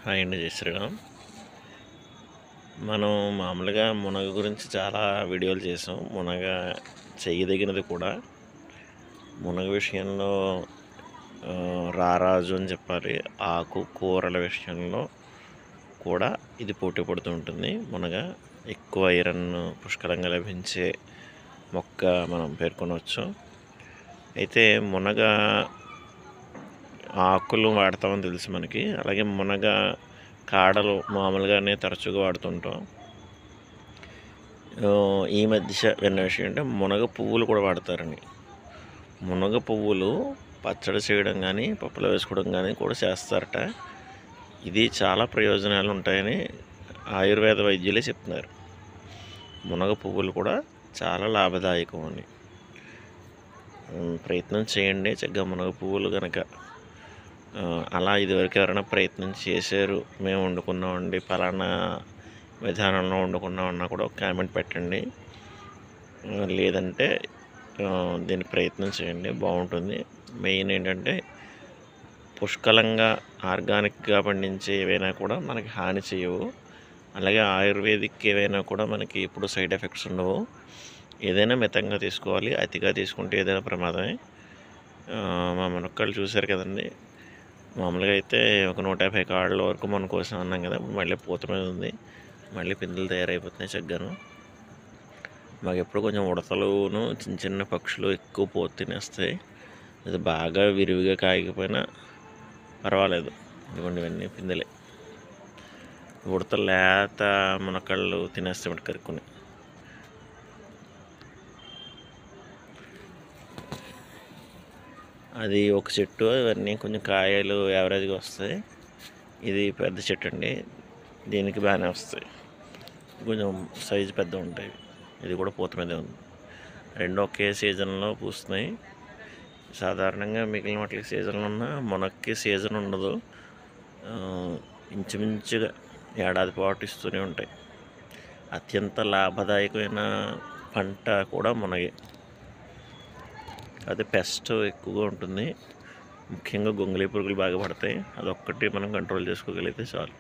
Hi అండి, జై శ్రీరామ్. మనం మామూలుగా మునగ గురించి చాలా వీడియోలు చేసాం. మునగ చేయదగినది కూడా. మునగ విషయంలో రారాజు అని చెప్పాలి. ఆకు కూరల విషయంలో కూడా ఇది పోటీ పడుతూ ఉంటుంది. మునగ ఎక్కువ ఐరన్ పుష్కలంగా లభించే మొక్క మనం పేర్కొనవచ్చు. అయితే మునగ ఆకులు వాడతామని తెలుసు మనకి. అలాగే మునగ కాడలు మామూలుగానే తరచుగా వాడుతుంటాం. ఈ మధ్య విన్న విషయం అంటే మునగ పువ్వులు కూడా వాడతారని. మునగ పువ్వులు పచ్చడి చేయడం కానీ పప్పులో వేసుకోవడం కానీ కూడా చేస్తారట. ఇది చాలా ప్రయోజనాలు ఉంటాయని ఆయుర్వేద వైద్యులే చెప్తున్నారు. మునగ పువ్వులు కూడా చాలా లాభదాయకం అని. ప్రయత్నం చేయండి. చక్కగా మునగ పువ్వులు కనుక అలా ఇదివరకు ఎవరైనా ప్రయత్నం చేశారు, మేము వండుకున్నామండి ఫలానా విధానంలో వండుకున్నామన్నా కూడా ఒక కామెంట్ పెట్టండి. లేదంటే దీన్ని ప్రయత్నం చేయండి, బాగుంటుంది. మెయిన్ ఏంటంటే పుష్కలంగా ఆర్గానిక్గా పండించే ఏవైనా కూడా మనకి హాని చేయవు. అలాగే ఆయుర్వేదిక్ ఏవైనా కూడా మనకి ఎప్పుడు సైడ్ ఎఫెక్ట్స్ ఉండవు. ఏదైనా మితంగా తీసుకోవాలి. అతిగా తీసుకుంటే ఏదైనా ప్రమాదమే. మా మునక్కాయలు చూశారు కదండి. మామూలుగా అయితే ఒక 150 కాళ్ళ వరకు మన కోసం అన్నాం కదా. మళ్ళీ పూత మీద ఉంది, మళ్ళీ పిందులు తయారైపోతున్నాయి చక్కగాను. మాకు ఎప్పుడు కొంచెం ఉడతలును చిన్న చిన్న పక్షులు ఎక్కువ పూత తినేస్తాయి. అది బాగా విరివిగా కాయకపోయినా పర్వాలేదు. ఇదిగోండి ఇవన్నీ పిందెలే. ఉడతలు లేత మునక్కాళ్ళు తినేస్తాయి కరుక్కుని. అది ఒక చెట్టు, అవన్నీ కొంచెం కాయలు యావరేజ్గా వస్తాయి. ఇది పెద్ద చెట్టు అండి, దీనికి బాగానే వస్తాయి. కొంచెం సైజు పెద్ద ఉంటాయి. ఇది కూడా పూత మీదే ఉంది. రెండు ఒకే సీజన్లో పూస్తున్నాయి. సాధారణంగా మిగిలిన వాటికి సీజన్లు ఉన్నా మునక్కి సీజన్ ఉండదు. ఇంచుమించుగా ఏడాది పాటు ఇస్తూనే ఉంటాయి. అత్యంత లాభదాయకమైన పంట కూడా మునగే. అది పెస్ట్ ఎక్కువగా ఉంటుంది. ముఖ్యంగా గొంగళి పురుగులు బాగా పడతాయి. అదొక్కటి మనం కంట్రోల్ చేసుకోగలిగితే చాలు.